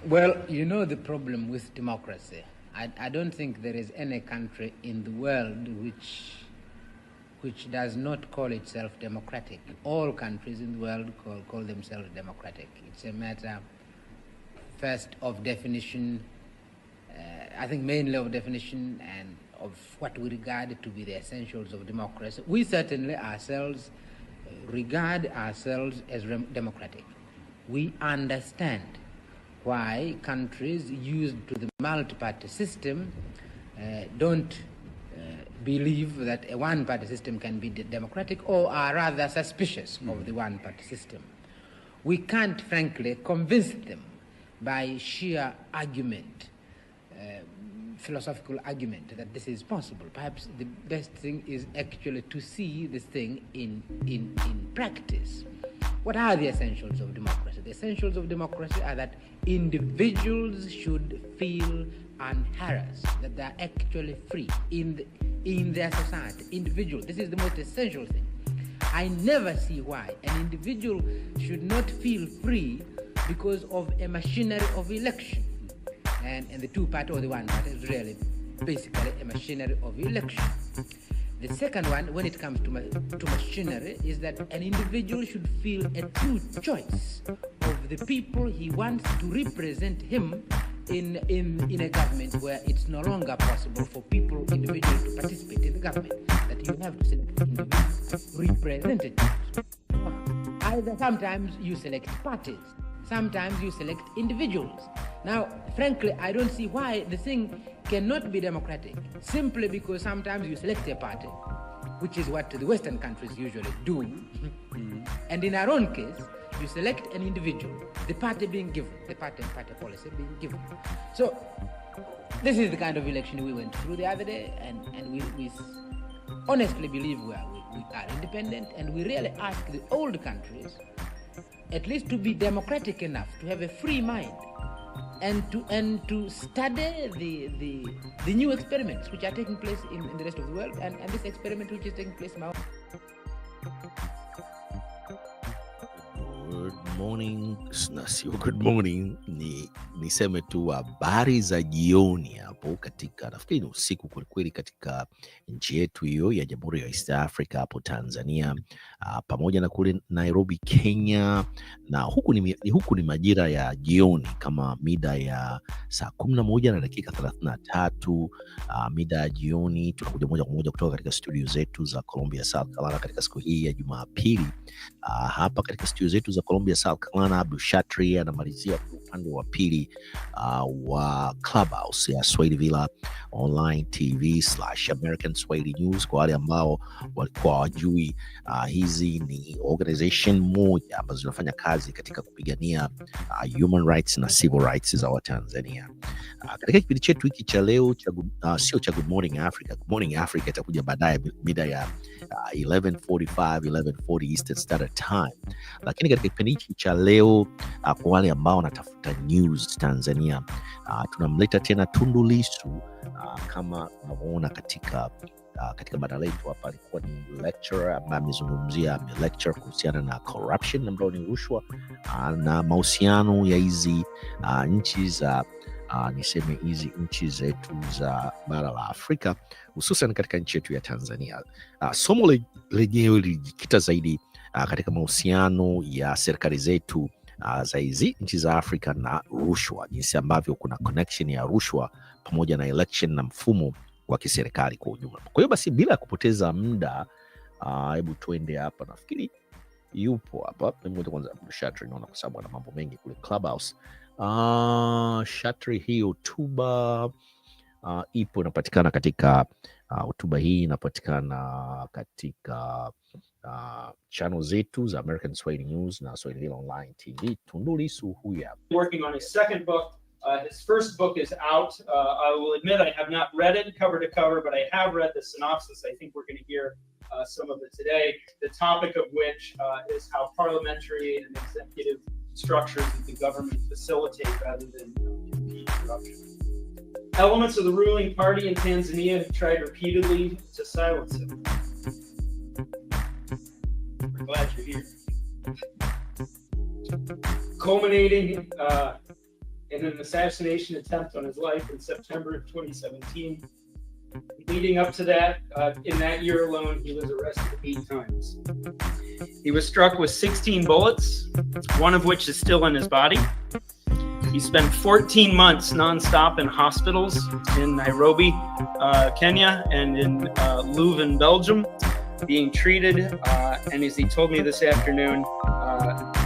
Well, you know the problem with democracy. I don't think there is any country in the world which does not call itself democratic. All countries in the world call themselves democratic. It's a matter, first, of definition, I think mainly of definition and of what we regard to be the essentials of democracy. We certainly ourselves regard ourselves as democratic. We understand why countries used to the multi-party system don't believe that a one-party system can be democratic, or are rather suspicious of the one-party system. We can't, frankly, convince them by sheer argument, philosophical argument, that this is possible. Perhaps the best thing is actually to see this thing in practice. What are the essentials of democracy? The essentials of democracy are that individuals should feel unharassed, that they are actually free in their society. Individual, this is the most essential thing. I never see why an individual should not feel free because of a machinery of election. And the two-party or the one-party is really basically a machinery of election. The second one, when it comes to machinery, is that an individual should feel a true choice of the people he wants to represent him in a government where it's no longer possible for individuals to participate in the government, that you have to select individual representatives. Either sometimes you select parties, sometimes you select individuals. Now, frankly, I don't see why the thing cannot be democratic, simply because sometimes you select a party, which is what the Western countries usually do. And in our own case, you select an individual, the party being given, the party policy being given. So this is the kind of election we went through the other day, and we honestly believe we are independent, and we really ask the old countries at least to be democratic enough to have a free mind and to study the new experiments which are taking place in the rest of the world, and this experiment which is taking place now. Good morning, sio good morning, niseme tu habari za jioni hapo katika, nafikiri ni usiku kwelikweli katika nchi yetu hiyo ya Jamhuri ya East Africa hapo Tanzania, pamoja na kule Nairobi Kenya, na huku ni majira ya jioni kama mida ya saa 11 na dakika 33, mida ya jioni. Tunakuja moja kwa moja kutoka katika studio zetu za Columbia, South Carolina katika siku hii ya Jumapili. Hapa katika studio zetu za Columbia, South Carolina, Abdul Shatri anamalizia upande wa pili wa Clubhouse ya Swahili Villa Online TV /American Swahili News. Kwa wale ambao walikuwa wajui, hizi ni organization moja ambazo zinafanya kazi katika kupigania human rights na civil rights za Watanzania. Katika kipindi chetu hiki cha leo, sio cha Good Morning Africa. Good Morning Africa itakuja baadaye mida ya 11:40 Eastern Standard Time. Lakini katika kipindi hiki cha leo, kwa wale ambao wanatafuta news Tanzania, tunamleta tena Tundu Lissu. Kama unavyoona katika mada letu hapa, alikuwa ni lecturer ambaye amezungumzia lecture kuhusiana na corruption ambayo ni rushwa, na mahusiano ya hizi nchi za niseme hizi nchi zetu za bara la Afrika, hususan katika nchi yetu ya Tanzania. Somo lenyewe lilijikita zaidi katika mahusiano ya serikali zetu za hizi nchi za Afrika na rushwa, jinsi ambavyo kuna connection ya rushwa pamoja na election na mfumo wa kiserikali kwa ujumla. Kwa hiyo basi, bila kupoteza muda, hebu tuende hapa. Nafikiri yupo hapa. Mimi kwanza Shatri, naona kwa sababu ana mambo mengi kule Clubhouse. Shatri, hii hotuba ipo inapatikana katika hotuba hii inapatikana katika channel zetu za American Swahili News na Swahili Online TV. Tundu Lissu huyu hapa. Working on his second book. His first book is out. I will admit I have not read it cover to cover, but I have read the synopsis. I think we're going to hear some of it today. The topic of which is how parliamentary and executive structures of the government facilitate rather than impede corruption. Elements of the ruling party in Tanzania have tried repeatedly to silence him. We're glad you're here. Culminating in an assassination attempt on his life in September of 2017. Leading up to that, in that year alone, he was arrested 8 times. He was struck with 16 bullets, one of which is still in his body. He spent 14 months nonstop in hospitals in Nairobi, Kenya, and in Leuven, Belgium, being treated, and as he told me this afternoon,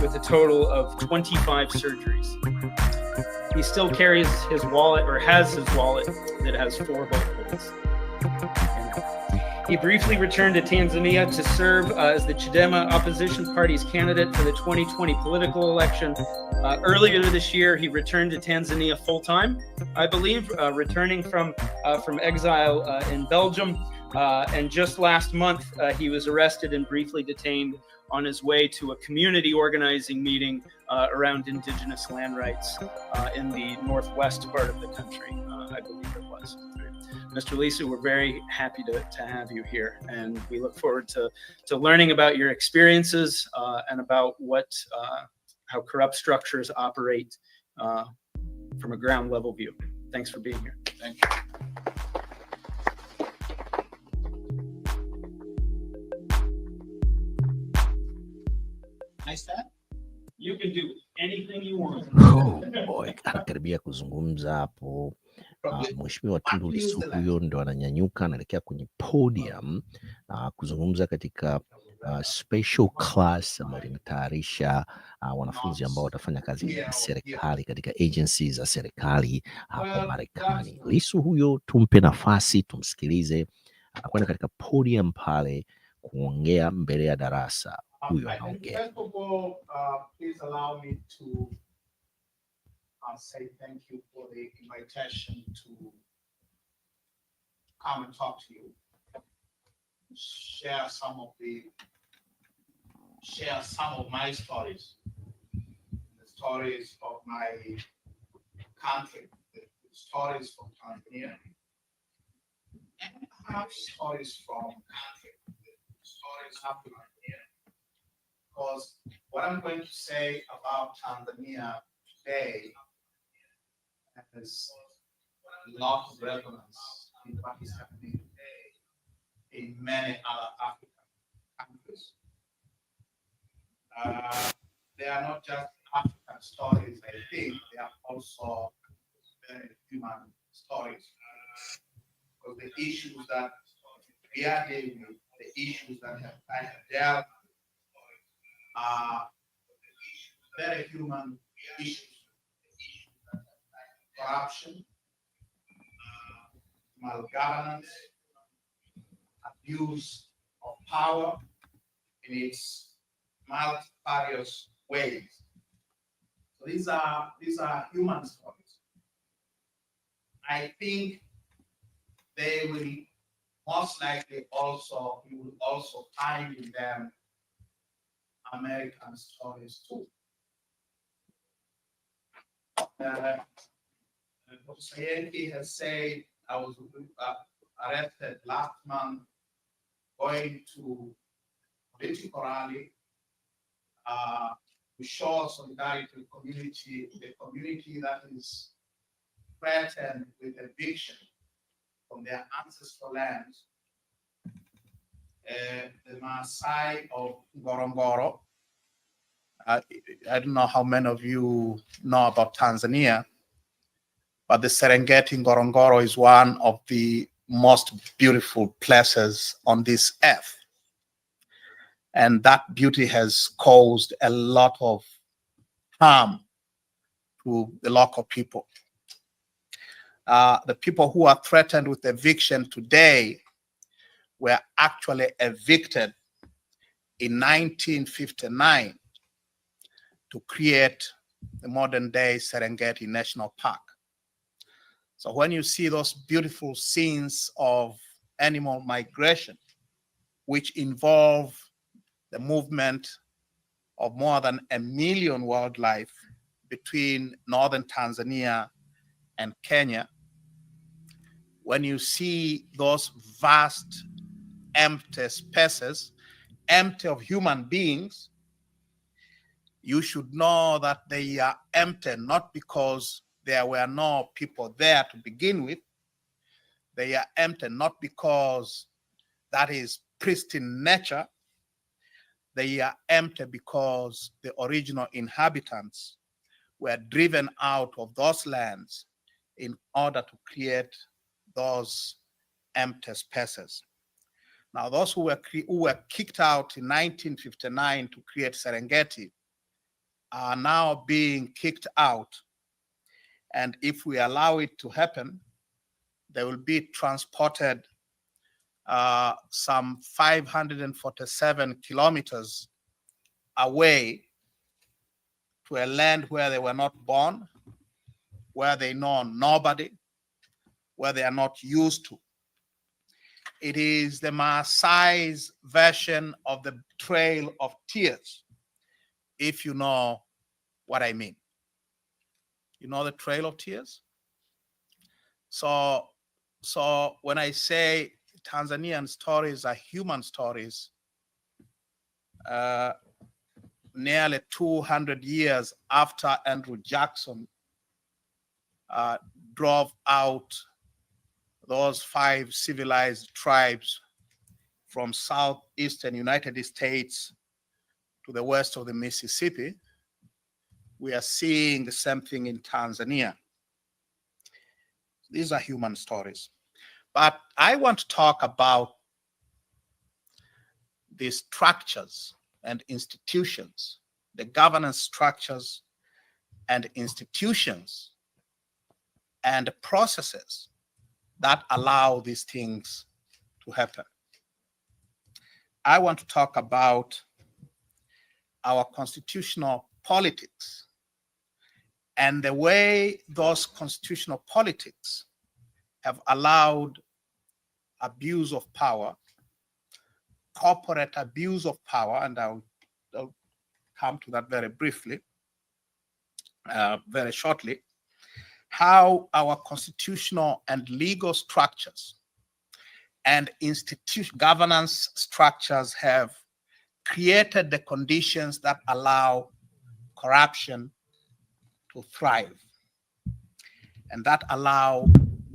with a total of 25 surgeries. He still carries his wallet, or has his wallet, that has 4 bullet holes. He briefly returned to Tanzania to serve as the Chadema opposition party's candidate for the 2020 political election. Earlier this year, he returned to Tanzania full-time, I believe, returning from exile in Belgium. And just last month, he was arrested and briefly detained on his way to a community organizing meeting around indigenous land rights in the northwest part of the country, I believe it was. Mr. Lissu, we're very happy to have you here, and we look forward to learning about your experiences and about how corrupt structures operate from a ground level view. Thanks for being here. Thank you. Nice that. You can do anything you want. Oh boy, anakaribia kuzungumza hapo. Mheshimiwa Tundu Lissu huyo ndo ananyanyuka, anaelekea kwenye podium kuzungumza katika special class ambayo inatayarisha wanafunzi ambao watafanya kazi ya serikali katika agencies za serikali hapo Marekani. Lissu huyo tumpe nafasi, tumsikilize. Anakwenda katika podium pale kuongea mbele ya darasa. Huyo anaongea. First of all, please allow me to say thank you for the invitation to come and talk to you, share some of my stories, the stories of my country, the stories from Tanzania, and perhaps stories from country, the stories of Tanzania. Because what I'm going to say about Tanzania today has a lot of relevance in what is happening in many other African countries. They are not just African stories, I think, they are also very human stories. Because the issues that we are dealing with, the issues that I have dealt with, very human issues. Corruption, malgovernance, abuse of power in its multifarious ways. So these are human stories. I think they will most likely you will also find in them American stories too. Sayenti has said I was arrested last month going to political rally to show solidarity to the community that is threatened with eviction from their ancestral lands. The Maasai of Ngorongoro. I don't know how many of you know about Tanzania, but the Serengeti Ngorongoro is one of the most beautiful places on this earth. And that beauty has caused a lot of harm to the local people. The people who are threatened with eviction today were actually evicted in 1959 to create the modern day Serengeti National Park. So when you see those beautiful scenes of animal migration, which involve the movement of more than 1 million wildlife between northern Tanzania and Kenya, when you see those vast empty spaces, empty of human beings, you should know that they are empty not because there were no people there to begin with. They are empty not because that is pristine nature. They are empty because the original inhabitants were driven out of those lands in order to create those empty spaces. Now, those who were kicked out in 1959 to create Serengeti are now being kicked out. And if we allow it to happen, they will be transported some 547 kilometers away to a land where they were not born, where they know nobody, where they are not used to. It is the Maasai's version of the Trail of Tears, if you know what I mean. You know the Trail of Tears? So when I say Tanzanian stories are human stories, nearly 200 years after Andrew Jackson drove out those 5 civilized tribes from southeastern United States to the west of the Mississippi, we are seeing the same thing in Tanzania. These are human stories. But I want to talk about the structures and institutions, the governance structures and institutions and processes that allow these things to happen. I want to talk about our constitutional politics and the way those constitutional politics have allowed abuse of power, corporate abuse of power, and I'll come to that very briefly, very shortly, how our constitutional and legal structures and governance structures have created the conditions that allow corruption to thrive and that allow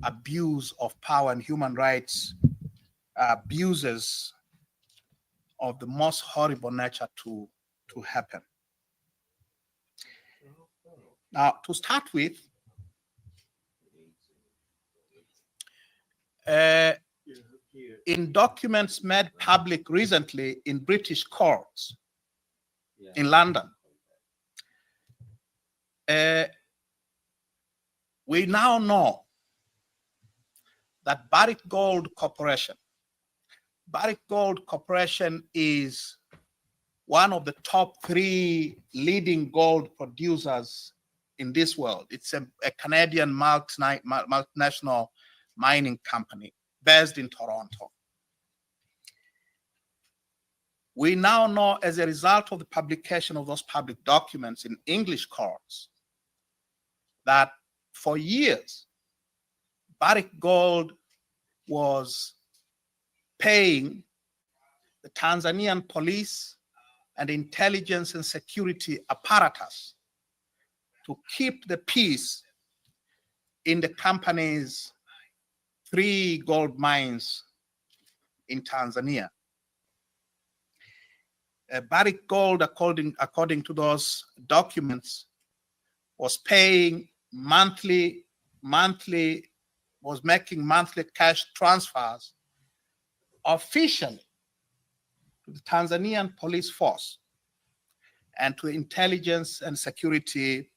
abuse of power and human rights abuses of the most horrible nature to happen. Now, to start with, in documents made public recently in British courts in London, we now know that Barrick Gold Corporation is one of the top 3 leading gold producers in this world. It's a Canadian multinational mining company based in Toronto. We now know, as a result of the publication of those public documents in English courts, that for years, Barrick Gold was paying the Tanzanian police and intelligence and security apparatus to keep the peace in the company's 3 gold mines in Tanzania. Barrick Gold, according to those documents, was paying was making monthly cash transfers officially to the Tanzanian police force and to the intelligence and security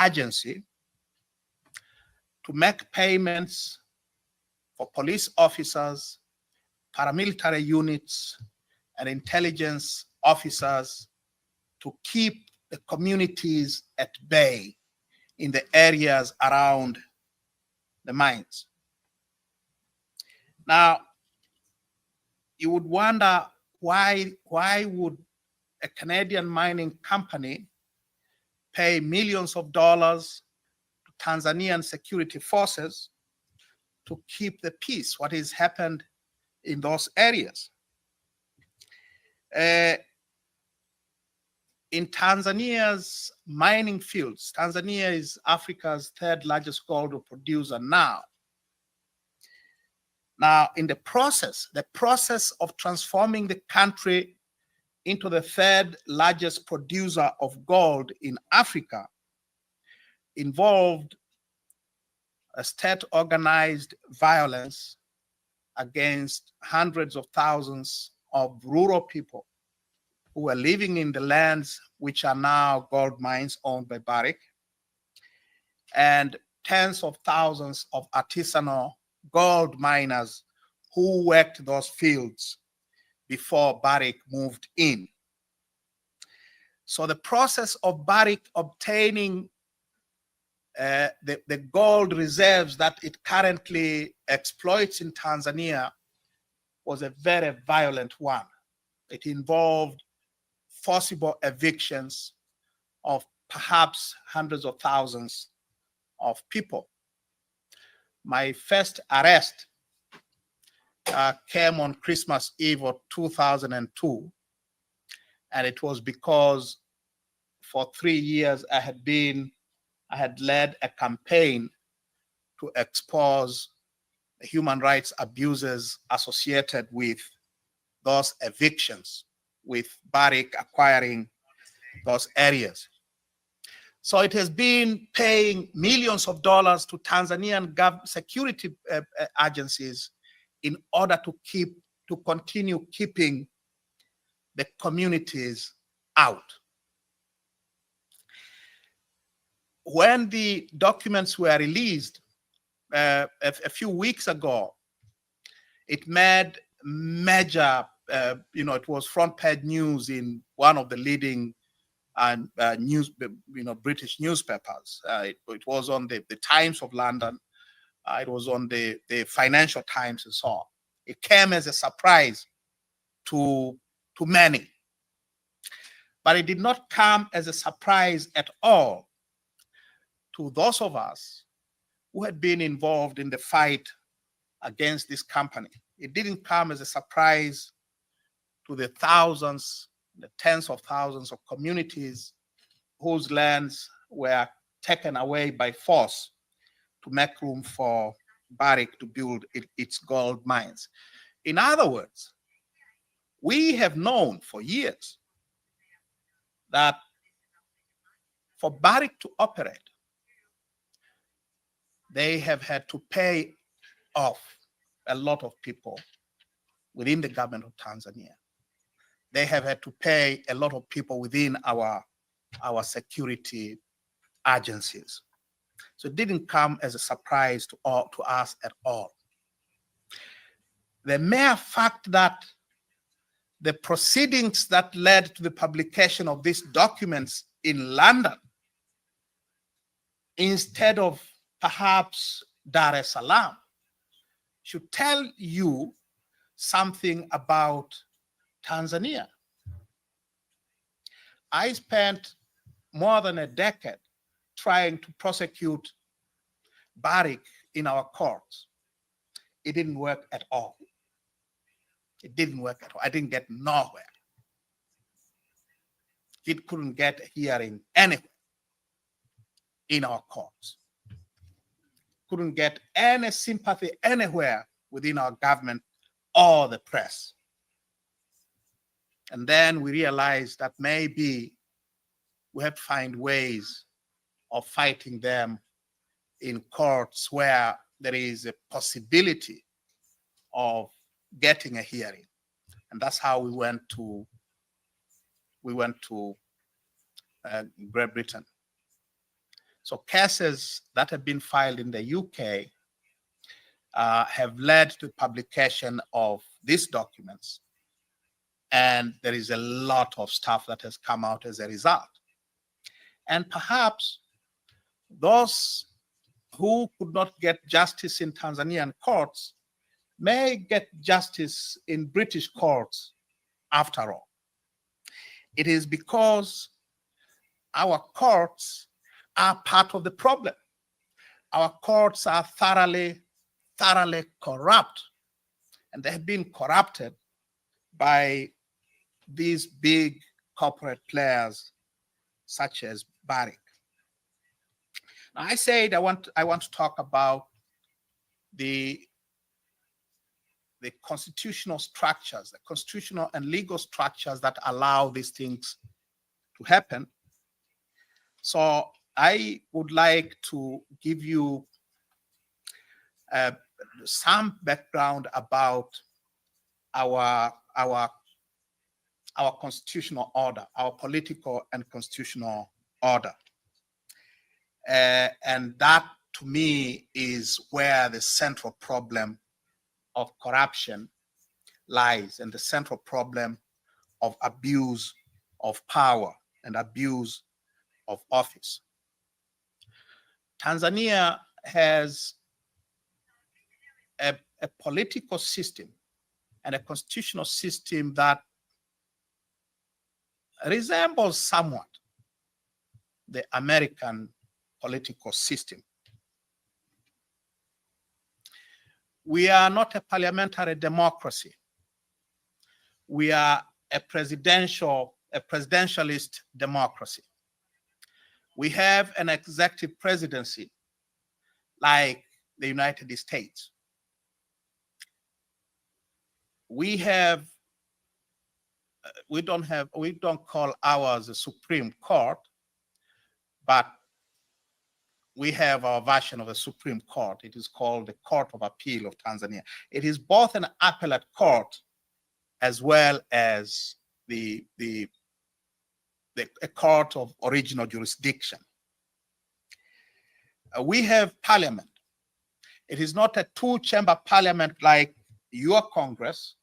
agency to make payments for police officers, paramilitary units, and intelligence officers to keep the communities at bay in the areas around the mines. Now, you would wonder why would a Canadian mining company pay millions of dollars to Tanzanian security forces to keep the peace? What has happened in those areas? in Tanzania's mining fields, Tanzania is Africa's third largest gold producer now. Now, in the process of transforming the country into the third largest producer of gold in Africa involved a state-organized violence against hundreds of thousands of rural people who were living in the lands which are now gold mines owned by Barrick, and tens of thousands of artisanal gold miners who worked those fields before Barrick moved in. So the process of Barrick obtaining the gold reserves that it currently exploits in Tanzania was a very violent one. It involved forcible evictions of perhaps hundreds of thousands of people. My first arrest came on Christmas Eve of 2002, and it was because for 3 years I had led a campaign to expose the human rights abuses associated with those evictions, with Barrick acquiring those areas. So it has been paying millions of dollars to Tanzanian security agencies in order to continue keeping the communities out. When the documents were released a few weeks ago, it made major, it was front page news in one of the leading British newspapers. It was on the Times of London. It was on the Financial Times and so on. It came as a surprise to many, but it did not come as a surprise at all to those of us who had been involved in the fight against this company. It didn't come as a surprise to the thousands, the tens of thousands of communities whose lands were taken away by force to make room for Barrick to build its gold mines. In other words, we have known for years that for Barrick to operate, they have had to pay off a lot of people within the government of Tanzania. They have had to pay a lot of people within our security agencies. So it didn't come as a surprise to us at all. The mere fact that the proceedings that led to the publication of these documents in London, instead of perhaps Dar es Salaam, should tell you something about Tanzania. I spent more than a decade trying to prosecute Barrick in our courts. It didn't work at all. It didn't work at all. I didn't get nowhere. It couldn't get a hearing anywhere in our courts. Couldn't get any sympathy anywhere within our government or the press. And then we realized that maybe we have to find ways of fighting them in courts where there is a possibility of getting a hearing. And that's how we went to Great Britain. So cases that have been filed in the UK have led to publication of these documents. And there is a lot of stuff that has come out as a result. And perhaps those who could not get justice in Tanzanian courts may get justice in British courts after all. It is because our courts are part of the problem. Our courts are thoroughly corrupt, and they have been corrupted by these big corporate players such as Barrick. Now, I said I want to talk about the constitutional structures, the constitutional and legal structures that allow these things to happen. So I would like to give you some background about our constitutional order, our political and constitutional order. And that, to me, is where the central problem of corruption lies, and the central problem of abuse of power and abuse of office. Tanzania has a political system and a constitutional system that resembles somewhat the American political system. We are not a parliamentary democracy. We are a presidentialist democracy. We have an executive presidency like the United States. We don't call ours the Supreme Court, but we have our version of the Supreme Court. It is called the Court of Appeal of Tanzania. It is both an appellate court as well as a court of original jurisdiction. We have parliament. It is not a two-chamber parliament like your Congress.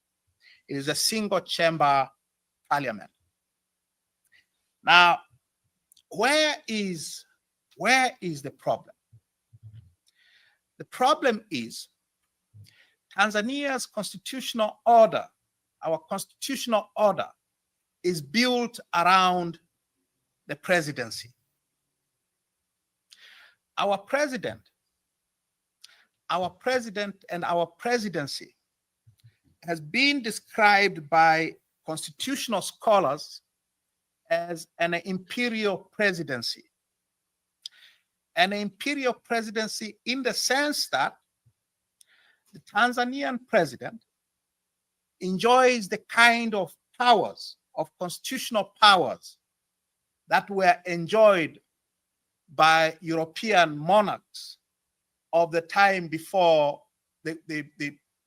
It is a single-chamber parliament. Now, where is the problem? The problem is Tanzania's constitutional order, our constitutional order, is built around the presidency. Our president and our presidency has been described by constitutional scholars as an imperial presidency. An imperial presidency in the sense that the Tanzanian president enjoys the kind of powers, of constitutional powers, that were enjoyed by European monarchs of the time before the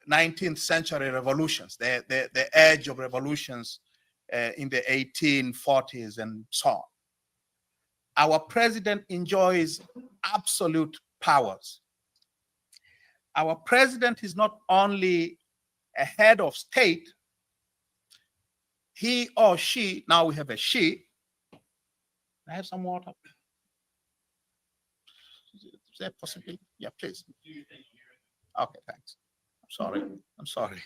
19th century revolutions, the age of revolutions in the 1840s and so on. Our president enjoys absolute powers. Our president is not only a head of state, he or she, now we have a she. I have some water. Is that possible? Yeah, please. Okay, thanks. I'm sorry.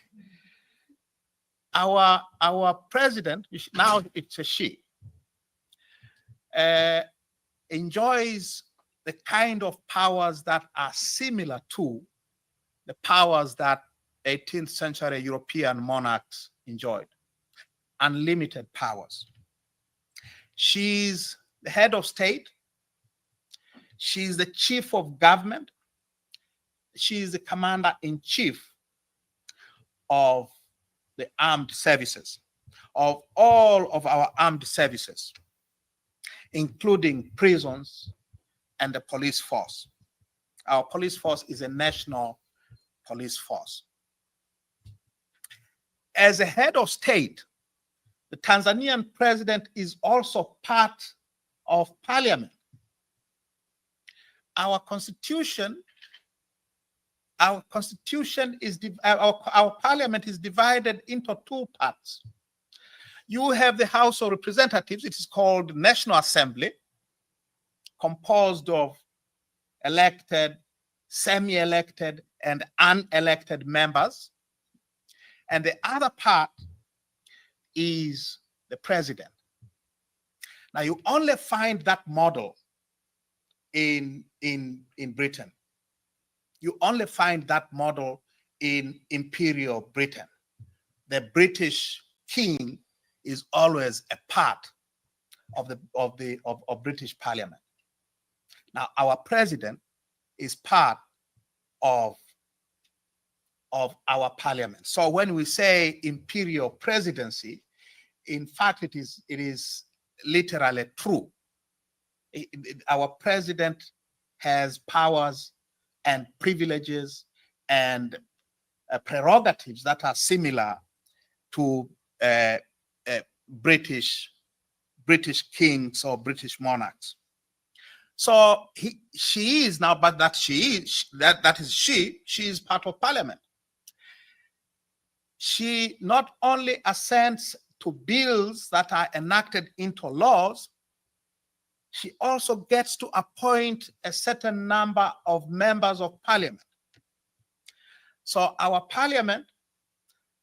Our president, now it's a she, enjoys the kind of powers that are similar to the powers that 18th century European monarchs enjoyed. Unlimited powers. She's the head of state. She's the chief of government. She's the commander-in-chief of the armed services, of all of our armed services, including prisons and the police force. Our police force is a national police force. As a head of state, the Tanzanian president is also part of parliament. Our constitution is our parliament is divided into two parts. You have the House of Representatives. It is called National Assembly, composed of elected, semi-elected, and unelected members. And the other part is the president. Now, you only find that model in Britain. You only find that model in Imperial Britain. The British king is always a part of British Parliament. Now, our president is part of our parliament. So when we say imperial presidency, in fact, it is literally true. Our president has powers and privileges and prerogatives that are similar to British kings or British monarchs. So she is now, but she is part of parliament. She not only assents to bills that are enacted into laws, she also gets to appoint a certain number of members of parliament. So our parliament,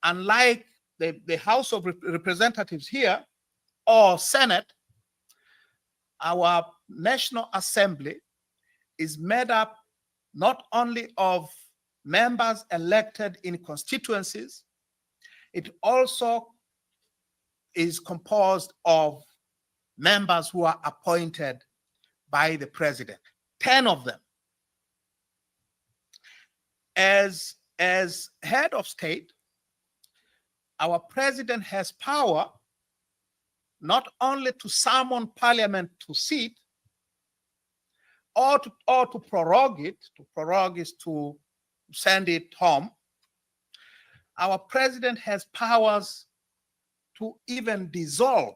unlike the House of Representatives here or Senate, our National Assembly is made up not only of members elected in constituencies, it also is composed of members who are appointed by the president, 10 of them. As head of state, our president has power not only to summon parliament to sit or to prorogue it. To prorogue is to send it home. Our president has powers to even dissolve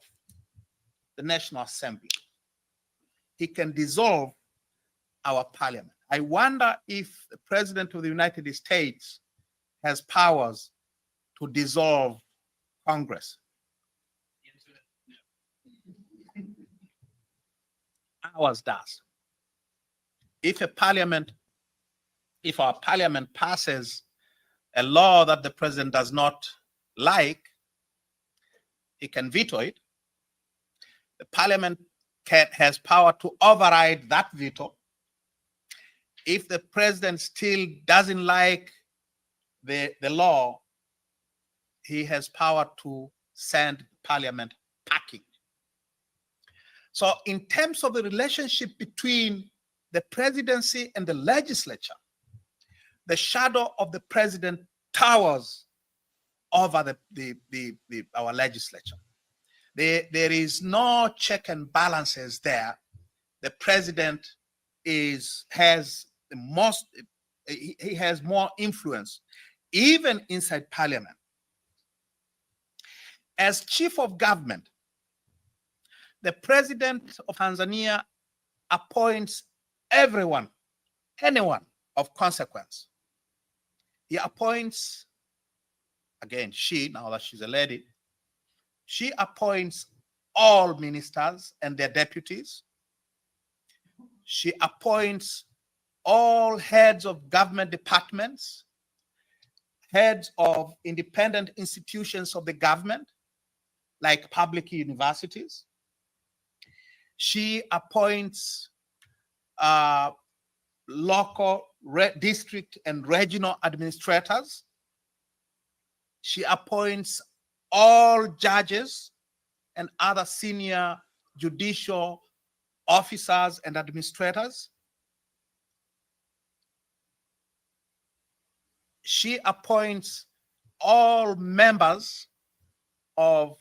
the National Assembly. He can dissolve our parliament. I wonder if the president of the United States has powers to dissolve Congress. Ours does. If our parliament passes a law that the president does not like, he can veto it. The parliament has power to override that veto. If the president still doesn't like the law, he has power to send parliament packing. So in terms of the relationship between the presidency and the legislature, the shadow of the president towers over our legislature. There is no check and balances there. The president has more influence, even inside parliament. As chief of government, the president of Tanzania appoints anyone of consequence. He appoints, again, now that she's a lady, she appoints all ministers and their deputies. She appoints all heads of government departments, heads of independent institutions of the government, like public universities. She appoints local, district, and regional administrators. She appoints all judges and other senior judicial officers and administrators. She appoints all members of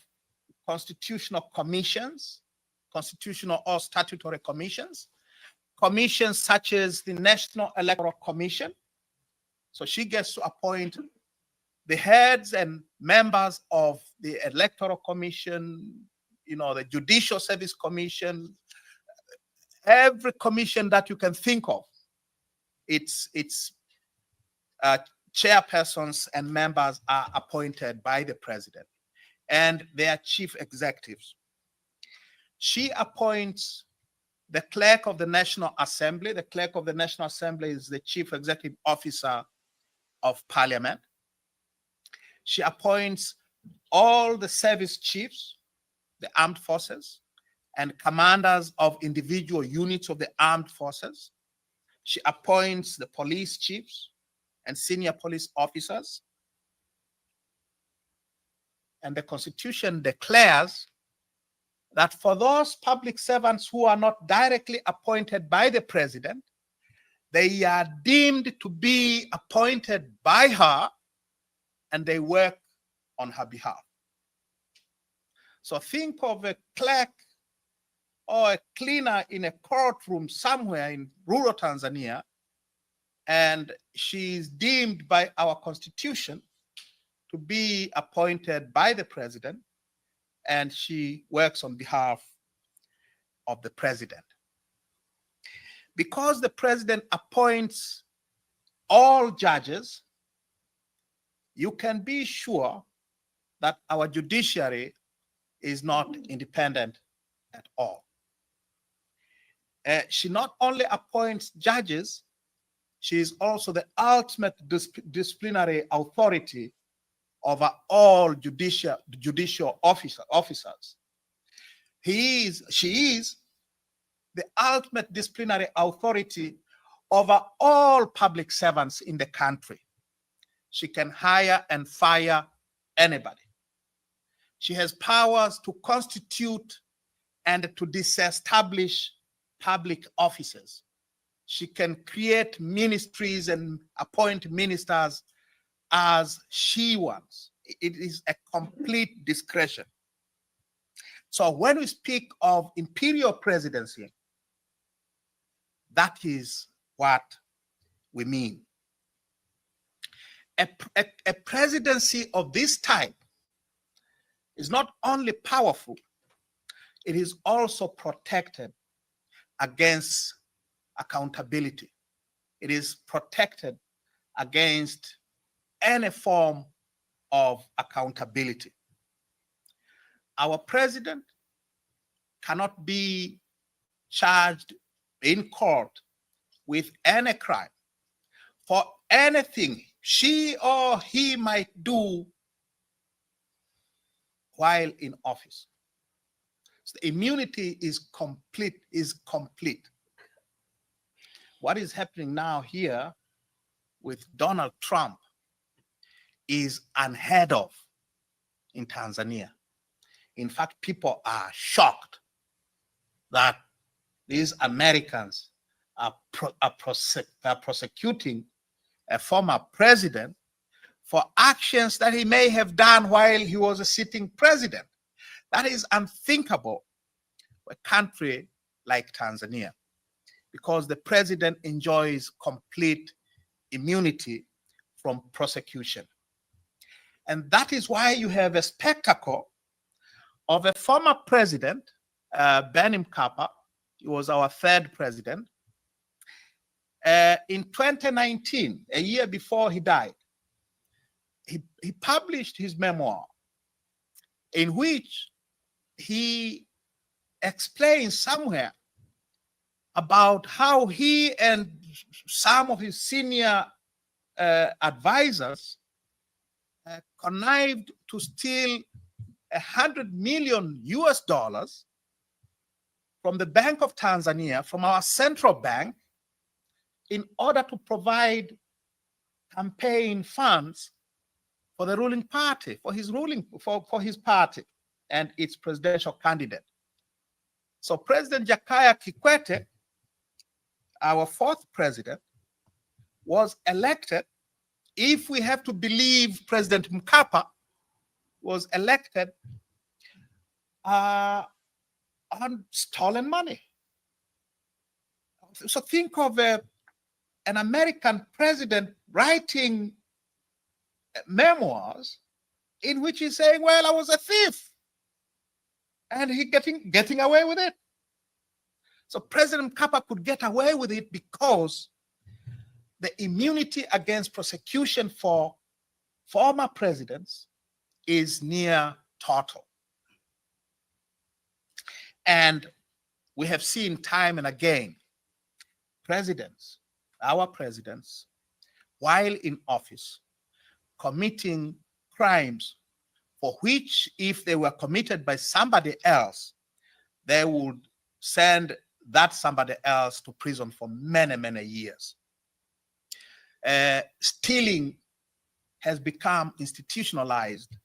constitutional commissions, constitutional or statutory commissions such as the National Electoral Commission. So she gets to appoint the heads and members of the Electoral Commission, the Judicial Service Commission, every commission that you can think of. Its chairpersons and members are appointed by the president and their chief executives. She appoints the clerk of the National Assembly. The clerk of the National Assembly is the chief executive officer of parliament. She appoints all the service chiefs, the armed forces, and commanders of individual units of the armed forces. She appoints the police chiefs and senior police officers. And the Constitution declares that for those public servants who are not directly appointed by the president, they are deemed to be appointed by her and they work on her behalf. So think of a clerk or a cleaner in a courtroom somewhere in rural Tanzania, and she's deemed by our constitution to be appointed by the president, and she works on behalf of the president. Because the president appoints all judges, you can be sure that our judiciary is not independent at all. She not only appoints judges, she is also the ultimate disciplinary authority over all judicial officers. She is the ultimate disciplinary authority over all public servants in the country. She can hire and fire anybody. She has powers to constitute and to disestablish public offices. She can create ministries and appoint ministers as she wants. It is a complete discretion. So when we speak of imperial presidency, that is what we mean. A presidency of this type is not only powerful, it is also protected against accountability. It is protected against any form of accountability. Our president cannot be charged in court with any crime for anything she or he might do while in office. So the immunity is complete. What is happening now here with Donald Trump is unheard of in Tanzania. In fact, people are shocked that these Americans are prosecuting a former president for actions that he may have done while he was a sitting president. That is unthinkable for a country like Tanzania, because the president enjoys complete immunity from prosecution. And that is why you have a spectacle of a former president, Ben Mkapa. He was our third president. In 2019, a year before he died, he published his memoir in which he explains somewhere about how he and some of his senior advisors connived to steal $100 million from the Bank of Tanzania, from our central bank, in order to provide campaign funds for the ruling party, for his party and its presidential candidate. So President Jakaya Kikwete, our fourth president, was elected, if we have to believe President Mkapa, was elected on stolen money. So think of an American president writing memoirs in which he's saying, well, I was a thief, and he getting away with it. So President Mkapa could get away with it because the immunity against prosecution for former presidents is near total. And we have seen time and again presidents, our presidents, while in office, committing crimes for which, if they were committed by somebody else, they would send that somebody else to prison for many, many years. Stealing has become institutionalized,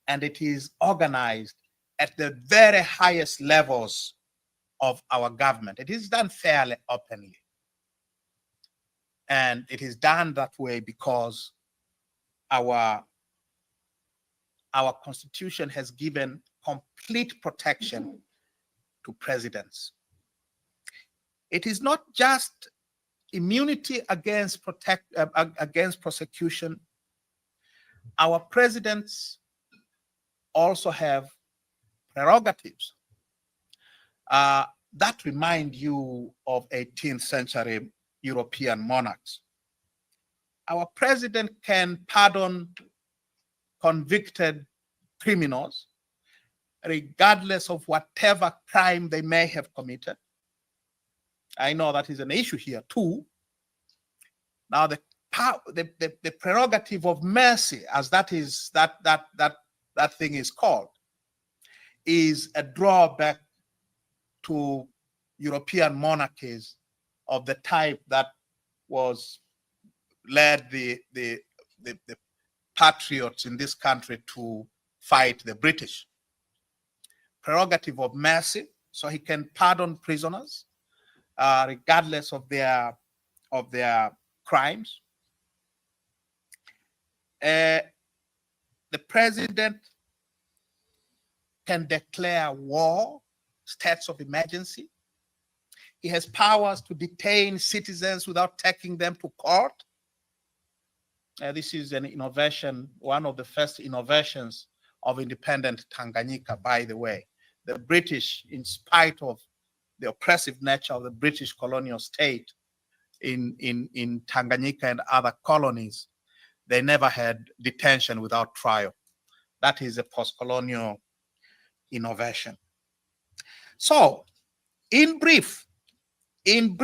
and it is organized at the very highest levels of our government. It is done fairly openly. And it is done that way because our constitution has given complete protection to presidents. It is not just immunity against prosecution. Our presidents also have prerogatives that remind you of 18th century European monarchs. Our president can pardon convicted criminals regardless of whatever crime they may have committed. I know that is an issue here too. Now the prerogative of mercy, as that thing is called, is a drawback to European monarchies of the type that was led the patriots in this country to fight the British. Prerogative of mercy, so he can pardon prisoners regardless of their crimes. The president can declare war, states of emergency. He has powers to detain citizens without taking them to court. This is an innovation, one of the first innovations of independent Tanganyika, by the way. The British, in spite of the oppressive nature of the British colonial state in Tanganyika and other colonies, they never had detention without trial. That is a post-colonial innovation. So, in brief, the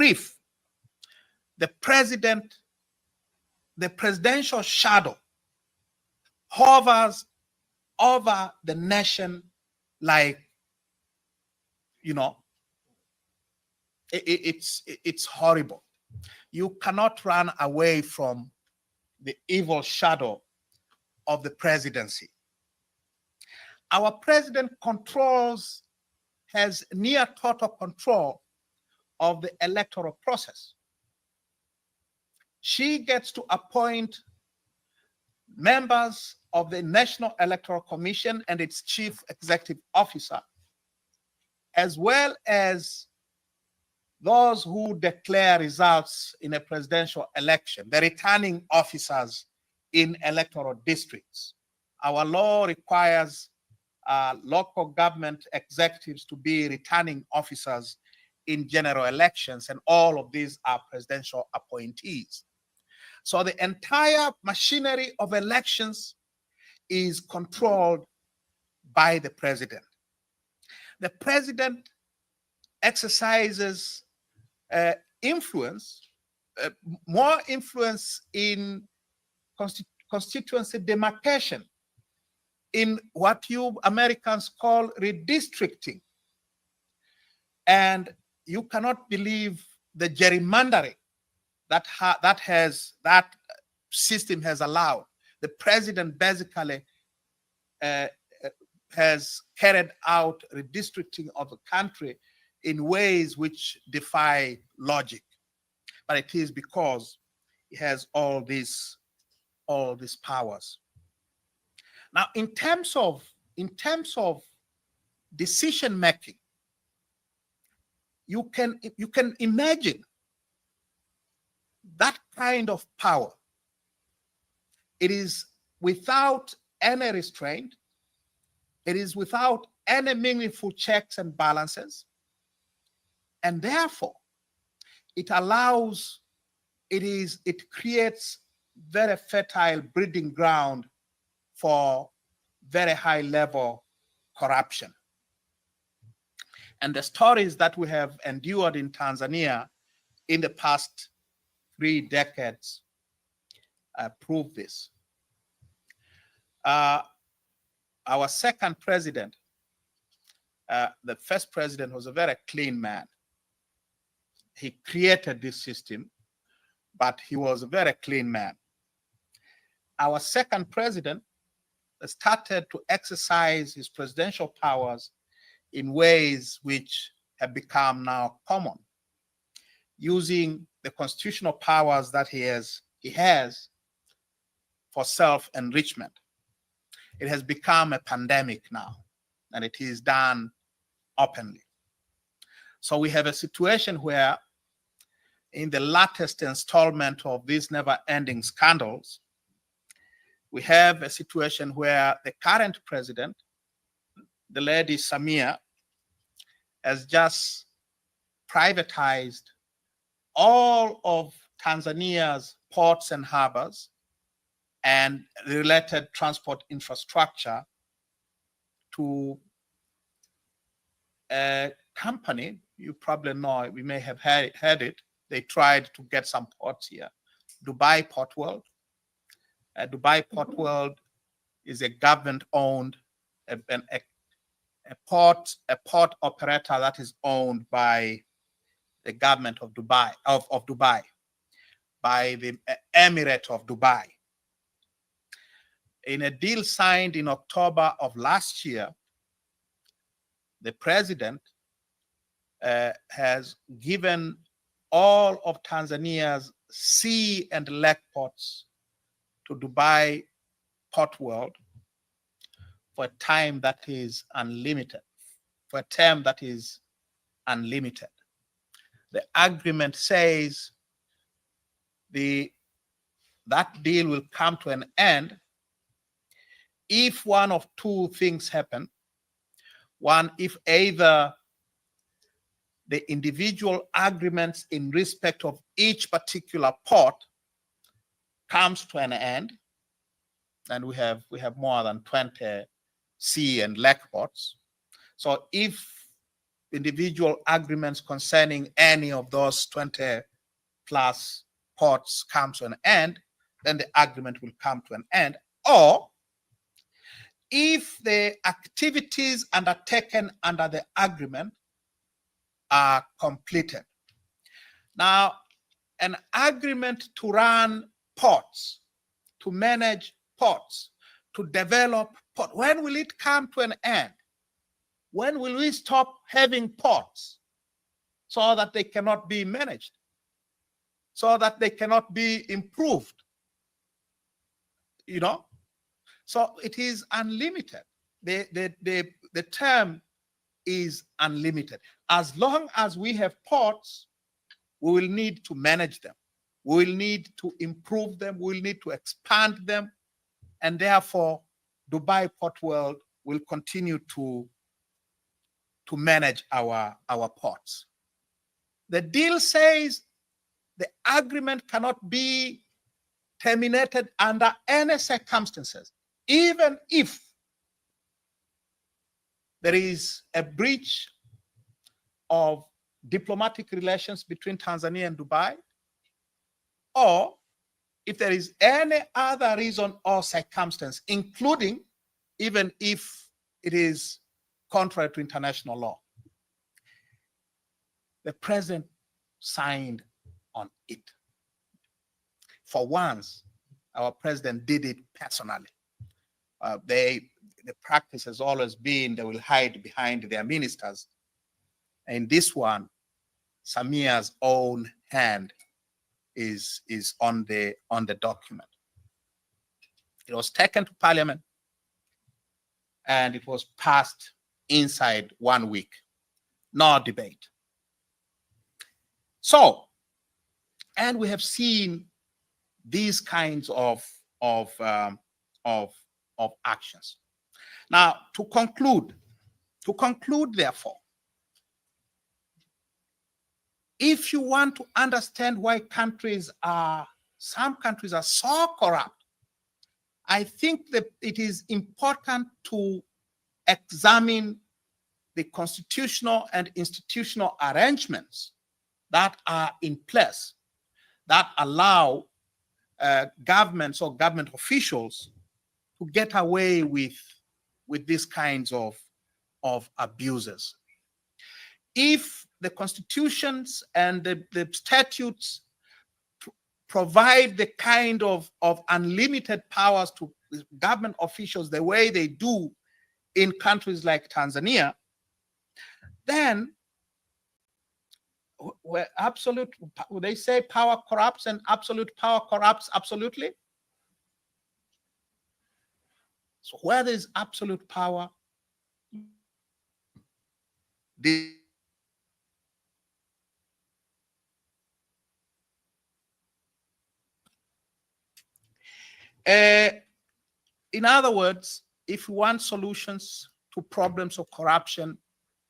presidential shadow hovers over the nation like, it's horrible. You cannot run away from the evil shadow of the presidency. Our president has near total control of the electoral process. She gets to appoint members of the National Electoral Commission and its chief executive officer, as well as those who declare results in a presidential election, the returning officers in electoral districts. Our law requires local government executives to be returning officers in general elections, and all of these are presidential appointees. So the entire machinery of elections is controlled by the president. The president exercises more influence in constituency demarcation, in what you Americans call redistricting. And you cannot believe the gerrymandering that system has allowed. The president basically has carried out redistricting of the country in ways which defy logic. But it is because he has all these powers. Now, in terms of decision making, you can imagine that kind of power. It is without any restraint. It is without any meaningful checks and balances. And therefore, it creates very fertile breeding ground for very high level corruption. And the stories that we have endured in Tanzania in the past 3 decades prove this. Our second president, the first president, was a very clean man. He created this system, but he was a very clean man. Our second president, started to exercise his presidential powers in ways which have become now common, using the constitutional powers that he has for self-enrichment. It has become a pandemic now, and it is done openly. So we have a situation where, in the latest installment of these never-ending scandals, we have a situation where the current president, the lady Samia, has just privatized all of Tanzania's ports and harbors and related transport infrastructure to a company. You probably know, we may have heard it. They tried to get some ports here. Dubai Port World. Dubai Port World is a government-owned a port operator that is owned by the government of Dubai, by the Emirate of Dubai. In a deal signed in October of last year, the president has given all of Tanzania's sea and lake ports to Dubai Port World for a time that is unlimited, for a term that is unlimited. The agreement says that deal will come to an end if one of two things happen. One, if either the individual agreements in respect of each particular port comes to an end, and we have more than 20 sea and lake ports. So if individual agreements concerning any of those 20 plus ports come to an end, then the agreement will come to an end. Or if the activities undertaken under the agreement are completed. Now, an agreement to run ports, to manage ports, to develop ports, when will it come to an end? When will we stop having ports so that they cannot be managed, so that they cannot be improved? You know? So it is unlimited. The term is unlimited. As long as we have ports, we will need to manage them. We will need to improve them. We will need to expand them. And therefore, Dubai Port World will continue to manage our ports. The deal says the agreement cannot be terminated under any circumstances, even if there is a breach of diplomatic relations between Tanzania and Dubai, or if there is any other reason or circumstance, including even if it is contrary to international law. The president signed on it. For once, our president did it personally. The practice has always been they will hide behind their ministers. And this one, Samia's own hand is on the document. It was taken to Parliament and it was passed inside 1 week. No debate. So, and we have seen these kinds of actions. Now, to conclude, therefore, if you want to understand why some countries are so corrupt, I think that it is important to examine the constitutional and institutional arrangements that are in place that allow governments or government officials to get away with these kinds of abuses. If the constitutions and the statutes provide the kind of unlimited powers to government officials the way they do in countries like Tanzania, then where they say power corrupts and absolute power corrupts absolutely. So where there's absolute power, in other words, if we want solutions to problems of corruption,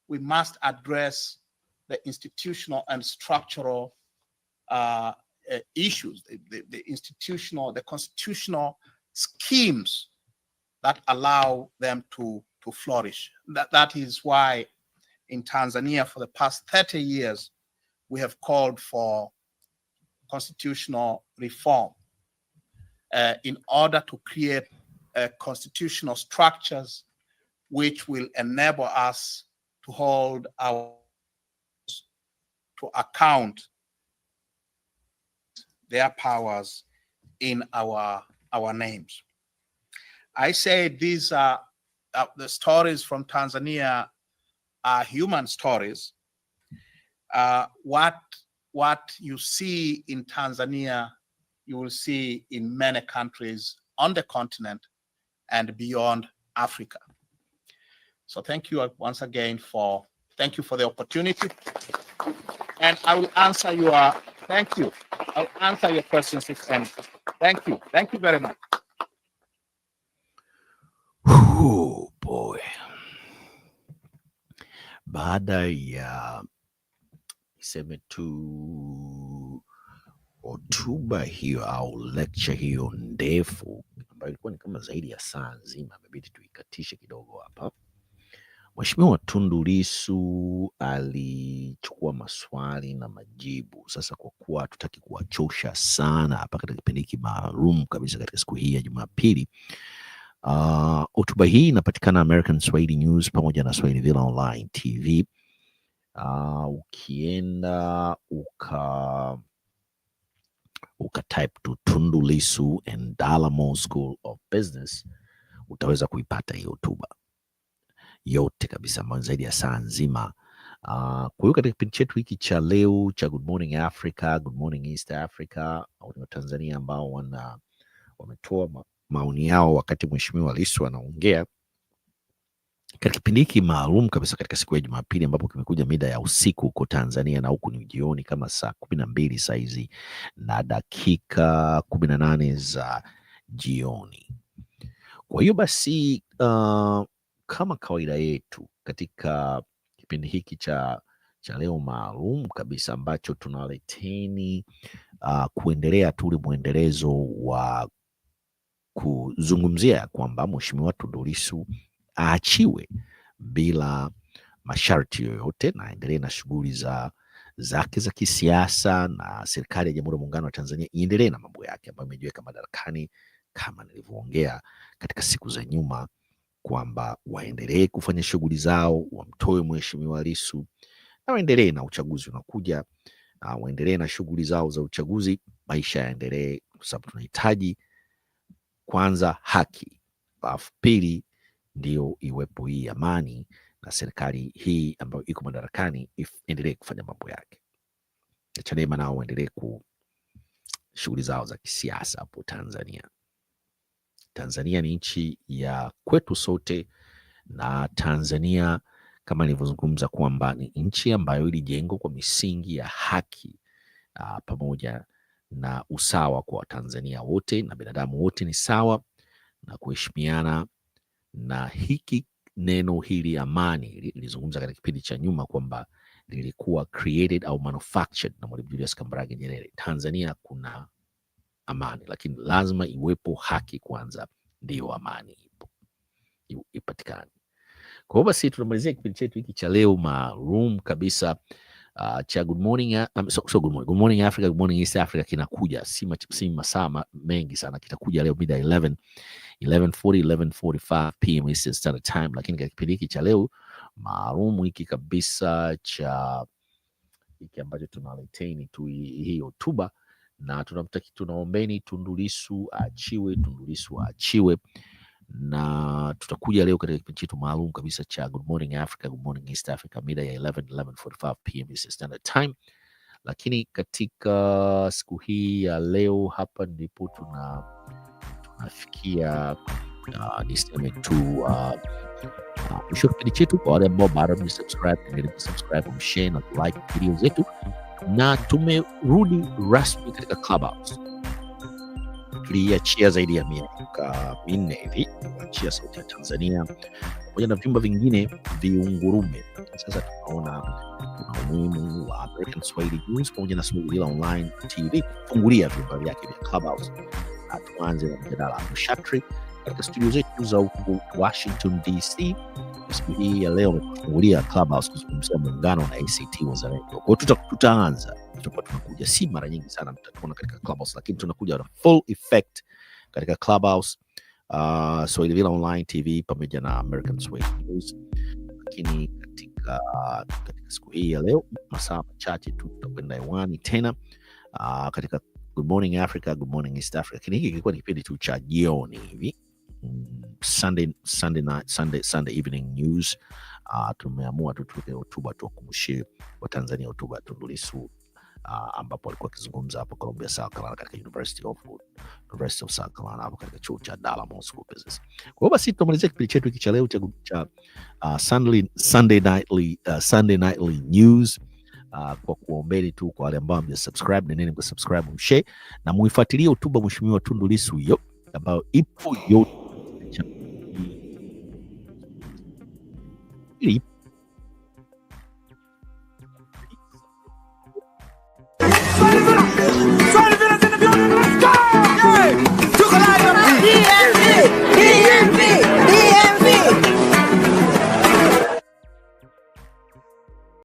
we must address the institutional and structural issues, the constitutional schemes that allow them to flourish. That is why in Tanzania for the past 30 years, we have called for constitutional reform in order to create constitutional structures which will enable us to hold our to account their powers in our names. I say these are the stories from Tanzania are human stories. What you see in Tanzania, you will see in many countries on the continent and beyond Africa. So thank you once again thank you for the opportunity. And I will answer I'll answer your questions if any. Thank you. Thank you very much. Oh boy. Baada ya niseme tu hotuba hiyo au lecture hiyo ndefu ambayo ilikuwa ni kama zaidi ya saa nzima, imebidi tuikatishe kidogo hapa. Mheshimiwa Tundu Lissu alichukua maswali na majibu. Sasa kwa kuwa hatutaki kuwachosha sana hapa katika kipindi hiki maalum kabisa katika siku hii ya Jumapili, hotuba hii inapatikana American Swahili News pamoja na Swahili Villa Online TV. Ukienda type to Tundu Lissu and Dalamo School of Business, utaweza kuipata hiyo hotuba yote kabisa ambayo zaidi ya saa nzima. Kwa hiyo katika kipindi chetu hiki cha leo cha Good Morning Africa, Good Morning East Africa, wa Tanzania ambao wametoa maoni yao wakati Mheshimiwa Lissu anaongea katika kipindi hiki maalum kabisa katika siku ya Jumapili, ambapo kimekuja mida ya usiku huko Tanzania na huku ni jioni kama saa 12 saa hizi na dakika 18 za jioni. Kwa hiyo basi kama kawaida yetu katika kipindi hiki cha leo maalum kabisa ambacho tunaleteni kuendelea tu ule mwendelezo wa kuzungumzia kwamba Mheshimiwa Tundu Lissu aachiwe bila masharti yoyote na aendelee na shughuli zake za kisiasa, na serikali ya Jamhuri ya Muungano wa Tanzania iendelee na mambo yake ambayo imejiweka madarakani, kama nilivyoongea katika siku za nyuma kwamba waendelee kufanya shughuli zao, wamtoe Mheshimiwa Lissu na waendelee na uchaguzi unakuja, waendelee na shughuli zao za uchaguzi, maisha yaendelee, kwa sababu tunahitaji kwanza haki, alafu pili ndio iwepo hii amani na serikali hii ambayo iko madarakani iendelee kufanya mambo yake. Chadema nao waendelee shughuli zao za kisiasa hapo Tanzania. Tanzania ni nchi ya kwetu sote, na Tanzania kama nilivyozungumza kwamba ni nchi ambayo ilijengwa kwa misingi ya haki pamoja na usawa kwa Watanzania wote, na binadamu wote ni sawa na kuheshimiana. Na hiki neno hili amani nilizungumza katika kipindi cha nyuma kwamba lilikuwa created au manufactured na Mwalimu Julius Kambarage Nyerere. Tanzania kuna amani, lakini lazima iwepo haki kwanza, ndio amani ipatikane. Kwa hiyo basi tunamalizia kipindi chetu hiki cha leo maalum kabisa cha Good Morning Good Morning Africa, Good Morning East Africa kinakuja si masaa mengi sana, kitakuja leo mida 11:45 PM Eastern Standard Time. Lakini katika kipindi hiki cha leo maalum hiki kabisa cha hiki ambacho tunaleteni tu hii hotuba na tunaombeni Tundu Lissu aachiwe, na tutakuja leo katika kipindi chetu maalum kabisa cha Good Morning Africa, Good Morning East Africa, mida ya 11:45 PM Eastern Standard Time. Lakini katika siku hii ya leo hapa ndipo tunafikia niseme tu mwisho kipindi chetu. Kwa wale ambao bado msubscribe, mshare na like video zetu, na tumerudi rasmi katika Clubhouse. Tuliachia zaidi ya miaka 4 hivi kuachia Sauti ya Tanzania pamoja na vyumba vingine viungurume. Sasa tunaona kuna umuhimu wa American Swahili News pamoja na Swahili Online TV kufungulia vyumba vyake vya Clubhouse, na tuanze na mjadala mushatri katika studio zetu za huko Washington DC. Siku hii ya leo tumefungulia Clubhouse kuzungumzia muungano na ACT Wazalendo. Kwa tutaanza, tutakuwa tunakuja, si mara nyingi sana mtatuona katika Clubhouse, lakini tunakuja na full effect katika Clubhouse, Swahili Online TV pamoja na American Swahili News. Lakini katika siku hii ya leo, masaa machache tu tutakwenda hewani tena katika Good Morning Africa, Good Morning East Africa. Lakini hiki kilikuwa ni kipindi tu cha jioni hivi, Sunday evening news. Tumeamua tu tuweke hotuba, tuwakumbushie wa Tanzania hotuba ya Tundu Lissu, ambapo alikuwa akizungumza hapo Columbia, South Carolina, katika University of South Carolina, hapo katika chuo cha Dallas School of Business. Kwa hiyo basi tutamalizia kipindi chetu hiki cha leo cha Sunday nightly news kwa kuombeni tu kwa wale ambao msubscribe, nendeni msubscribe, mshare na muifuatilie hotuba Mheshimiwa Tundu Lissu hiyo ambayo ipo yote